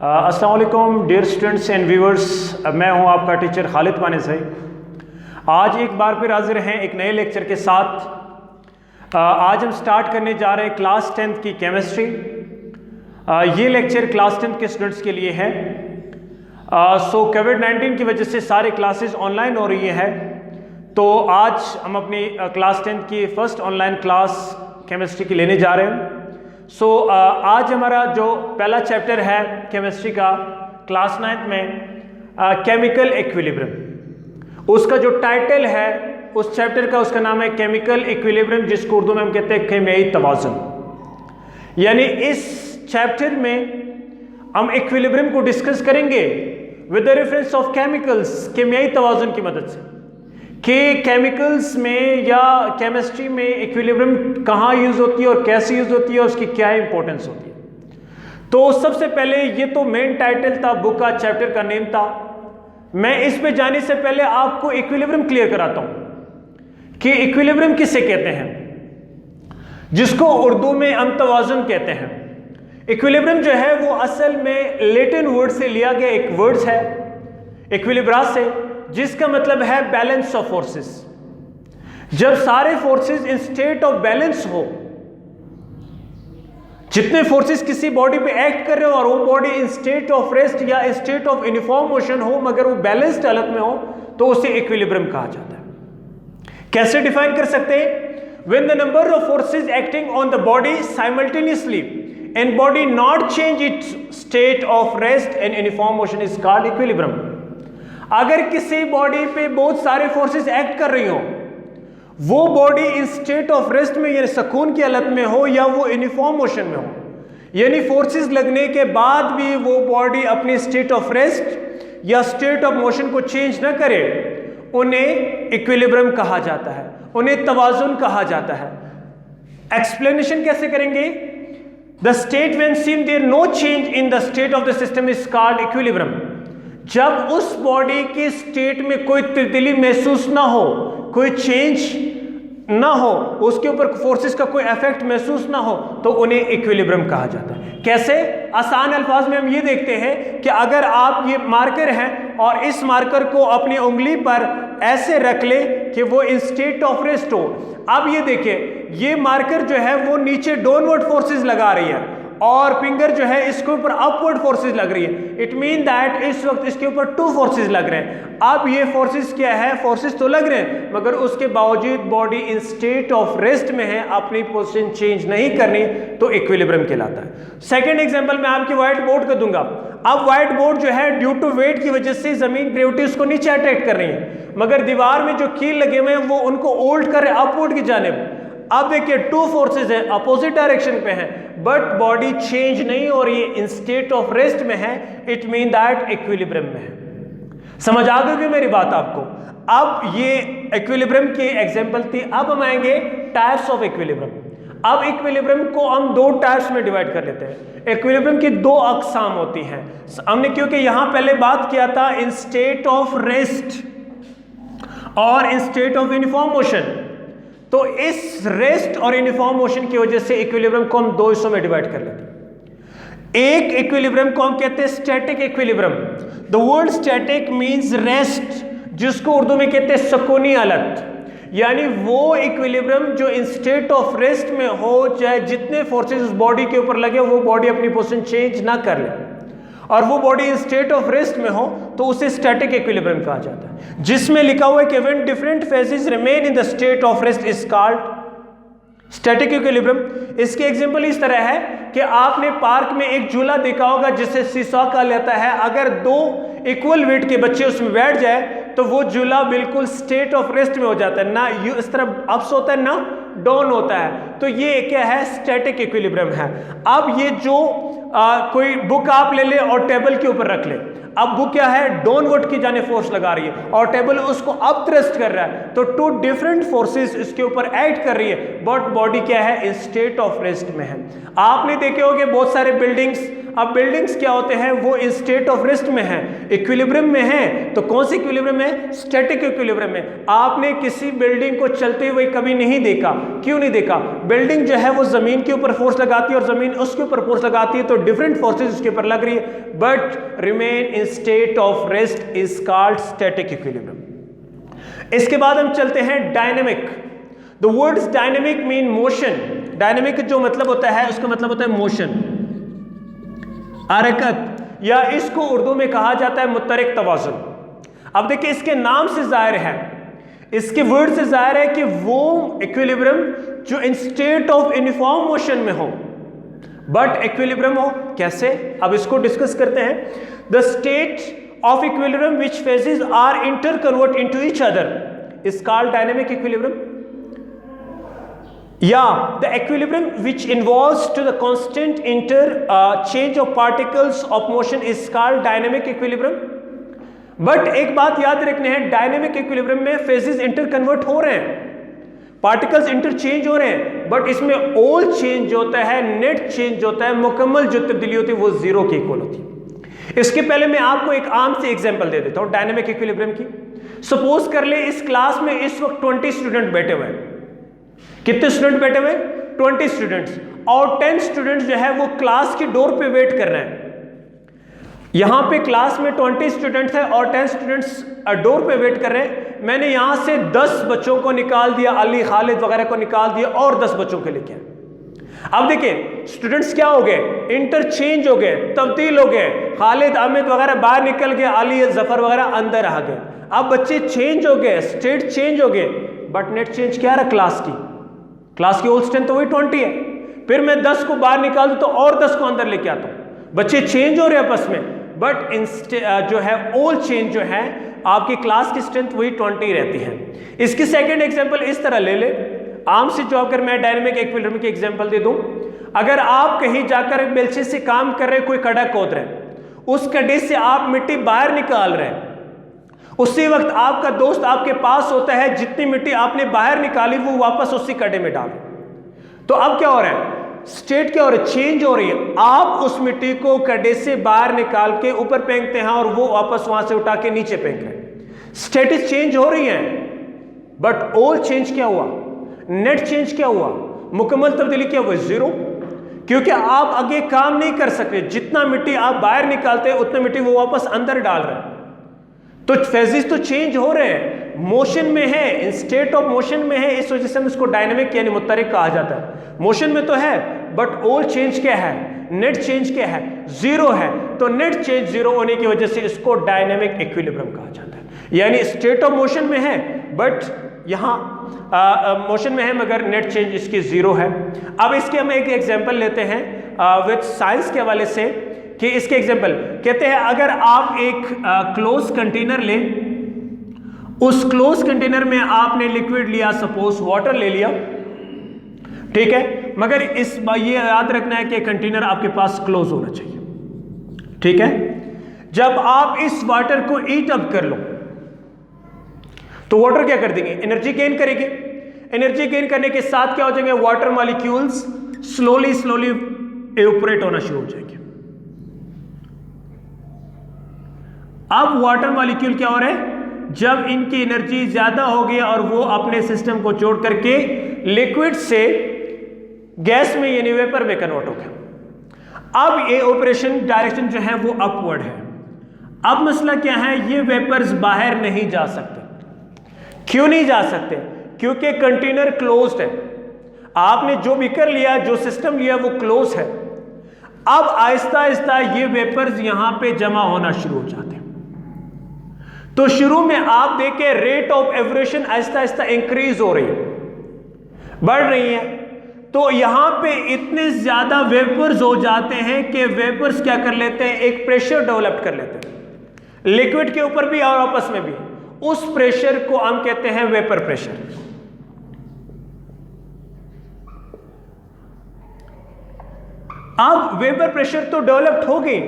अस्सलाम वालेकुम dear students and viewers, मैं हूं आपका टीचर खालिद मानेसई। आज एक बार फिर हाजिर हैं एक नए लेक्चर के साथ। आज हम स्टार्ट करने जा रहे हैं क्लास 10th की केमिस्ट्री। ये लेक्चर क्लास 10th के स्टूडेंट्स के लिए है। कोविड-19 की वजह से सारे क्लासेस ऑनलाइन हो रही है, तो आज हम अपनी क्लास 10th की फर्स्ट ऑनलाइन क्लास केमिस्ट्री की लेने जा रहे हैं। आज हमारा जो पहला चैप्टर है केमिस्ट्री का क्लास 9th में केमिकल इक्विलिब्रियम, उसका जो टाइटल है उस चैप्टर का, उसका नाम है केमिकल इक्विलिब्रियम, जिसको उर्दू में हम कहते हैं कीमियाई तवाज़ुन। यानी इस चैप्टर में हम इक्विलिब्रियम को डिस्कस करेंगे with the reference of chemicals, कीमियाई तवाज़ुन की मदद से कि केमिकल्स में या केमिस्ट्री में इक्विलिब्रियम कहाँ यूज़ होती है और कैसे यूज़ होती है और उसकी क्या इंपॉर्टेंस होती है। तो सबसे पहले ये तो मेन टाइटल था, बुक का, चैप्टर का नेम था। मैं इस पे जाने से पहले आपको इक्विलिब्रियम क्लियर कराता हूँ कि इक्विलिब्रियम किसे कहते हैं, जिसको उर्दू में हम तवाज़ुन कहते हैं। इक्विलिब्रियम जो है वो असल में लैटिन वर्ड से लिया गया एक वर्ड्स है, इक्विलिब्रा से, जिसका मतलब है बैलेंस ऑफ फोर्सेस। जब सारे forces in state of balance हो, जितने फोर्सेस किसी बॉडी पे एक्ट कर रहे हो और वो body in state of rest या in state of uniform motion हो मगर वो बैलेंस्ड हालत में हो, तो उसे इक्विलिब्रियम कहा जाता है। कैसे डिफाइन कर सकते हैं? When the number of forces acting on the body simultaneously and body not change it's state of rest and uniform motion is called equilibrium. अगर किसी बॉडी पे बहुत सारे फोर्सेस एक्ट कर रही हो, वो body in state of rest में यानी सुकून की हालत में हो या वो यूनिफॉर्म मोशन में हो, यानी फोर्सेस लगने के बाद भी वो बॉडी अपनी स्टेट ऑफ रेस्ट या स्टेट ऑफ मोशन को चेंज ना करे, उन्हें इक्विलिब्रियम कहा जाता है, उन्हें तवाज़ुन कहा जाता है। एक्सप्लेनेशन कैसे करेंगे? The state when seem there no change in the state of the system is called equilibrium. जब उस बॉडी की स्टेट में कोई तब्दीली महसूस ना हो, कोई चेंज ना हो, उसके ऊपर फोर्सेस का कोई इफेक्ट महसूस ना हो, तो उन्हें इक्विलिब्रियम कहा जाता है। कैसे? आसान अल्फाज में हम ये देखते हैं कि अगर आप ये मार्कर हैं और इस मार्कर को अपनी उंगली पर ऐसे रख ले कि वो इन स्टेट ऑफ रेस्ट हो। अब ये देखिए, ये मार्कर जो है वो नीचे डाउनवर्ड फोर्सेस लगा रही है और फिंगर जो है इसके ऊपर अपवर्ड फोर्सेस लग रही है। इट मीन दैट इस वक्त इसके ऊपर 2 फोर्सेस लग रहे हैं। अब ये फोर्सेस क्या है? फोर्सेस तो लग रहे हैं मगर उसके बावजूद body in state of rest में है, अपनी पोजीशन चेंज नहीं करनी, तो इक्विलिब्रियम कहलाता है। सेकंड एग्जांपल मैं आपकी व्हाइट बोर्ड का दूंगा। अब व्हाइट बोर्ड जो है ड्यू टू वेट की वजह से जमीन ग्रेविटी उसको नीचे अट्रैक्ट कर रही है, मगर दीवार में जो कील लगे हुए हैं वो उनको ओल्ड कर रहे हैं अपवर्ड की जानिब। अब देखिए 2 फोर्सेस हैं, अपोजिट डायरेक्शन पे हैं, बट बॉडी चेंज नहीं हो रही है, इन स्टेट ऑफ रेस्ट में है। इट मीन दैट इक्विलिब्रियम में है। समझ आ गई मेरी बात आपको? अब ये इक्विलिब्रियम की एग्जांपल थी। अब हम आएंगे टाइप्स ऑफ इक्विलिब्रियम। अब इक्विलिब्रियम को हम 2 टाइप्स में डिवाइड कर लेते हैं। इक्विलिब्रियम की 2 अकसाम होती हैं। हमने क्योंकि यहां पहले बात किया था इन स्टेट ऑफ रेस्ट और इन स्टेट ऑफ यूनिफॉर्म मोशन, तो इस रेस्ट और यूनिफॉर्म मोशन की वजह से इक्विलिब्रियम को हम 2 हिस्सों में डिवाइड कर लेते हैं। एक इक्विलिब्रियम को हम कहते हैं static equilibrium. The word static means rest, जिसको उर्दू में कहते हैं सुकूनी हालत। यानी वो इक्विलिब्रियम जो इन स्टेट ऑफ रेस्ट में हो, चाहे जितने फोर्सेस उस बॉडी के ऊपर लगे वो बॉडी अपनी पोजीशन चेंज ना कर ले और वो body in state of rest में हो, तो उसे स्टैटिक इक्विलिब्रियम कहा जाता है। जिसमें लिखा हुआ है कि when different phases remain in the state of rest is called static equilibrium. इसके एग्जांपल इस तरह है कि आपने पार्क में एक झूला देखा होगा जिसे सीसॉ कहा जाता है। अगर 2 इक्वल वेट के बच्चे उसमें बैठ जाए तो वो झूला बिल्कुल स्टेट ऑफ रेस्ट में हो जाता है, ना इस तरह अप्स होता है ना डाउन होता है। तो ये क्या है? स्टैटिक इक्विलिब्रियम है। अब ये जो कोई बुक आप ले ले और टेबल के ऊपर रख ले, अब बुक क्या है? डाउनवर्ड की जाने फोर्स लगा रही है और टेबल उसको अप थ्रस्ट कर रहा है, तो 2 डिफरेंट फोर्सेस इसके ऊपर एक्ट कर रही है, बट बॉडी क्या है? इन स्टेट ऑफ रेस्ट में है। आपने देखे होंगे बहुत सारे बिल्डिंग्स अब बिल्डिंग्स क्या होते हैं, वो इस स्टेट ऑफ रेस्ट में है, इक्विलिब्रियम में है। तो कौन सी इक्विलिब्रियम में? स्टैटिक इक्विलिब्रियम में। आपने किसी बिल्डिंग को चलते हुए कभी नहीं देखा। क्यों नहीं देखा? बिल्डिंग जो है वो जमीन के ऊपर फोर्स लगाती है और जमीन उसके ऊपर फोर्स लगाती है, तो डिफरेंट फोर्सेज उसके ऊपर लग रही है, but remain in state of rest is called static equilibrium. इसके बाद हम चलते हैं dynamic. The words dynamic mean motion. Dynamic जो मतलब होता है, उसका मतलब होता है मोशन, हरकत, या इसको उर्दू में कहा जाता है मुत्तरिक तवाज़ुन। अब देखिए, इसके नाम से जाहिर है, इसके वर्ड से जाहिर है कि वो इक्विलिब्रियम जो इन स्टेट ऑफ यूनिफॉर्म मोशन में हो, बट इक्विलिब्रियम हो कैसे, अब इसको डिस्कस करते हैं। The state of equilibrium which phases are interconvert into each other is called dynamic equilibrium, या the equilibrium which involves to the constant change of particles of motion is called dynamic equilibrium. But एक बात याद रखनी है, dynamic equilibrium में phases interconvert हो रहे हैं, पार्टिकल्स इंटरचेंज हो रहे हैं, बट इसमें ऑल चेंज होता है, नेट चेंज होता है, मुकम्मल जो तब्दीली होती है वो जीरो के इक्वल होती है। इसके पहले मैं आपको एक आम से एग्जांपल दे देता हूं डायनेमिक इक्विलिब्रियम की। सपोज कर ले इस क्लास में इस वक्त 20 स्टूडेंट बैठे हुए हैं। कितने स्टूडेंट बैठे हुए? 20 स्टूडेंट्स, और 10 स्टूडेंट्स जो है वो क्लास की डोर पे वेट कर रहे हैं। यहां पे क्लास में 20 स्टूडेंट्स है और 10 स्टूडेंट्स डोर पे वेट कर रहे हैं। मैंने यहां से 10 बच्चों को निकाल दिया, अली, खालिद वगैरह को निकाल दिया और 10 बच्चों के लेके। अब देखिए, स्टूडेंट्स क्या हो गए? इंटरचेंज हो गए, तब्दील हो गए। खालिद, अमित वगैरह बाहर निकल गए, अली, जफर वगैरह अंदर आ गए। अब बच्चे चेंज हो गए, स्टेट चेंज हो गए, बट नेट चेंज क्या रहा? क्लास की होल स्ट्रेंथ तो वही 20 है। फिर मैं 10 को बाहर निकाल दूं तो और 10 को अंदर लेके आता हूं। बच्चे चेंज हो रहे हैं आपस में, बट जो है ऑल चेंज जो है, आपकी क्लास की स्ट्रेंथ वही 20 रहती है। इसकी सेकंड एग्जांपल इस तरह ले ले, आम से जो अगर मैं डायनेमिक इक्विलिब्रियम की एग्जांपल दे दूं, अगर आप कहीं जाकर बेलचे से काम कर रहे, कोई कड़ा खोद रहे, उस कड़े से आप मिट्टी बाहर निकाल रहे हैं, उसी वक्त आपका दोस्त आपके पास होता है, जितनी मिट्टी आपने बाहर निकाली वो वापस उसी कड़े में डाल। तो अब क्या हो रहा है? स्टेट क्या हो रहा है? चेंज हो रही है। आप उस मिट्टी को कड़े से बाहर निकाल के ऊपर फेंकते हैं और वो वापस वहां से उठा के नीचे फेंक रहे हैं। स्टेटस चेंज हो रही है, बट ऑल चेंज क्या हुआ? नेट चेंज क्या हुआ? मुकम्मल तब्दीली क्या हुआ? जीरो। क्योंकि आप आगे काम नहीं कर सकते, जितना मिट्टी आप बाहर निकालते हैं उतना मिट्टी वो वापस अंदर डाल रहे हैं। तो फेजेस तो चेंज हो रहे हैं, मोशन में है, इन स्टेट ऑफ मोशन में है, इस वजह से हम इसको डायनेमिक यानी मुत्तरिक कहा जाता है। मोशन में तो है, बट ऑल चेंज क्या है? नेट चेंज क्या है? जीरो है। तो नेट चेंज जीरो होने की वजह से इसको डायनेमिक इक्विलिब्रियम कहा जाता है। यानी स्टेट ऑफ मोशन में है, बट यहां मोशन में है मगर नेट चेंज इसकी जीरो है। अब इसके हम एक एग्जांपल लेते हैं विद साइंस के हवाले से, कि इसके एग्जांपल कहते हैं, अगर आप एक क्लोज कंटेनर लें, उस क्लोज कंटेनर में आपने लिक्विड लिया, सपोज वाटर ले लिया, ठीक है, मगर ये याद रखना है कि कंटेनर आपके पास क्लोज होना चाहिए, ठीक है। जब आप इस वाटर को ईट अप कर लो तो वाटर क्या कर देंगे? एनर्जी गेन करेगी। एनर्जी गेन करने के साथ क्या हो जाएंगे? वाटर मॉलिक्यूल्स स्लोली इवेपोरेट होना शुरू हो जाएंगे। अब वाटर मॉलिक्यूल क्या हो रहा है? जब इनकी एनर्जी ज्यादा हो गई और वो अपने सिस्टम को छोड़ करके लिक्विड से गैस में यानी वेपर में कन्वर्ट हो गया। अब ये ऑपरेशन डायरेक्शन जो है वो अपवर्ड है। अब मसला क्या है? ये वेपर्स बाहर नहीं जा सकते। क्यों नहीं जा सकते? क्योंकि कंटेनर क्लोज्ड है। आपने जो बीकर लिया, जो सिस्टम लिया, वो क्लोज है। अब आहिस्ता आहिस्ता ये वेपर्स यहां पे जमा होना शुरू हो जाते हैं। तो शुरू में आप देखें rate of aberration Aahista Aahista increase हो रही है, बढ़ रही है। तो यहां पे इतने ज्यादा वेपर्स हो जाते हैं कि वेपर्स क्या कर लेते हैं? एक प्रेशर डेवलप कर लेते हैं, लिक्विड के ऊपर भी और आपस में भी। उस प्रेशर को हम कहते हैं वेपर प्रेशर। अब वेपर प्रेशर तो डेवलप्ड हो गई,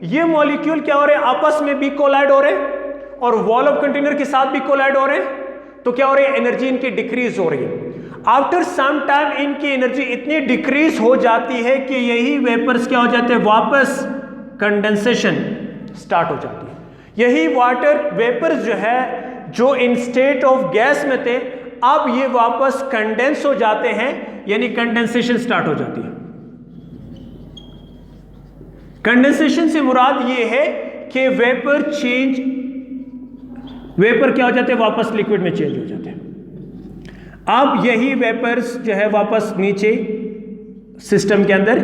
ये मॉलिक्यूल क्या हो रहे हैं? आपस में भी कोलाइड हो रहे हैं और वॉल ऑफ कंटेनर के साथ भी कोलाइड हो रहे हैं। तो क्या हो रही है? एनर्जी इनकी डिक्रीज हो रही है। आफ्टर सम टाइम इनकी एनर्जी इतनी डिक्रीज हो जाती है कि यही वेपर्स क्या हो जाते हैं? वापस कंडेंसेशन स्टार्ट हो जाती है। यही वाटर वेपर्स जो है जो इन स्टेट ऑफ गैस में थे, अब ये वापस कंडेंस हो जाते हैं, यानी कंडेंसेशन स्टार्ट हो जाती है। कंडेंसेशन से मुराद ये है कि वेपर क्या हो जाते हैं, वापस लिक्विड में चेंज हो जाते हैं। अब यही वेपर्स जो है वापस नीचे सिस्टम के अंदर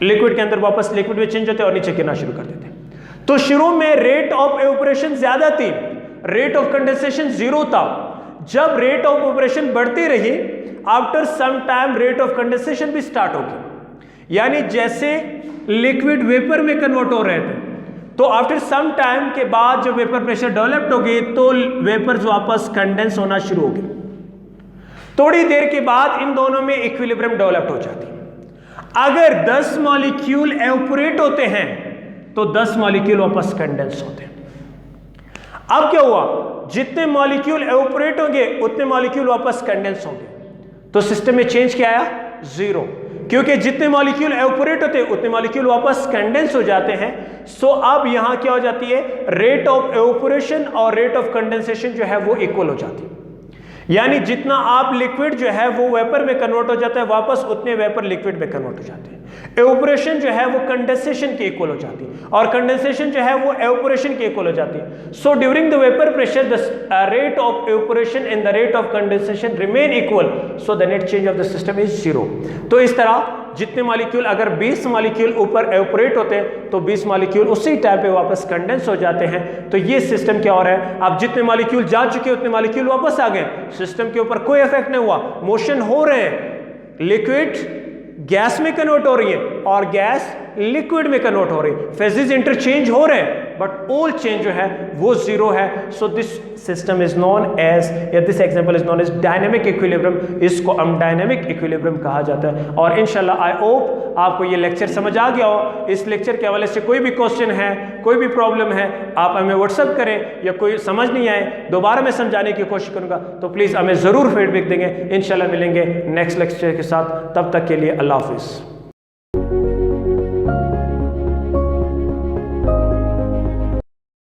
लिक्विड के अंदर वापस लिक्विड में चेंज होते हैं और नीचे गिरना शुरू कर देते हैं। तो शुरू में रेट ऑफ एवापोरेशन ज्यादा थी, रेट ऑफ कंडेंसेशन 0 था। जब रेट ऑफ एवापोरेशन बढ़ती रही, after some time rate of condensation भी स्टार्ट होगी, यानी जैसे लिक्विड वेपर में कन्वर्ट हो रहे थे, तो आफ्टर सम टाइम के बाद जब वेपर प्रेशर डेवलप्ड हो गई तो वेपर्स वापस कंडेंस होना शुरू हो गए। थोड़ी देर के बाद इन दोनों में इक्विलिब्रियम डेवलप्ड हो जाती है। अगर 10 मॉलिक्यूल एवापोरेट होते हैं तो 10 मॉलिक्यूल वापस कंडेंस होते हैं। अब क्या हुआ, जितने मॉलिक्यूल एवापोरेट होंगे उतने मॉलिक्यूल वापस कंडेंस होंगे, तो सिस्टम में चेंज क्या आया, 0, क्योंकि जितने मॉलिक्यूल एवापोरेट होते हैं उतने मॉलिक्यूल वापस कंडेंस हो जाते हैं। सो अब यहां क्या हो जाती है, रेट ऑफ एवापोरेशन और रेट ऑफ कंडेंसेशन जो है वो इक्वल हो जाती है, यानी जितना आप लिक्विड जो है वो वेपर में कन्वर्ट हो जाता है, वापस उतने वेपर लिक्विड में कन्वर्ट हो जाते हैं। एवापोरेशन जो है वो कंडेंसेशन के इक्वल हो जाती है और कंडेंसेशन जो है वो एवापोरेशन के इक्वल हो जाती है। So during the vapour pressure the rate of evaporation and the rate of condensation remain equal, so the net change of the system is 0। तो इस तरह जितने मॉलिक्यूल, अगर 20 मॉलिक्यूल ऊपर एवापोरेट होते हैं तो 20 मॉलिक्यूल उसी टाइम पे वापस कंडेंस हो जाते हैं। तो ये सिस्टम क्या हो रहा है, अब जितने मॉलिक्यूल जा चुके उतने मॉलिक्यूल वापस आ गए, सिस्टम के ऊपर कोई इफेक्ट नहीं हुआ, मोशन हो रहे हैं, लिक्विड गैस में कन्वर्ट हो रही है और गैस लिक्विड में कन्वर्ट हो रही है, फेजेस इंटरचेंज हो रहे हैं, बट ऑल चेंज जो है वो 0 है। So this system is known as, या this example is known as dynamic equilibrium. इसको हम डायनेमिक इक्विलिब्रियम कहा जाता है। और इंशाल्लाह आई होप आपको ये लेक्चर समझ आ गया हो। इस लेक्चर के हवाले से कोई भी क्वेश्चन है, कोई भी प्रॉब्लम है, आप हमें व्हाट्सअप करें, या कोई समझ नहीं आए दोबारा मैं समझाने की कोशिश करूंगा तो प्लीज़ हमें ज़रूर फीडबैक देंगे। इंशाल्लाह मिलेंगे नेक्स्ट लेक्चर के साथ, तब तक के लिए अल्लाह हाफिज़।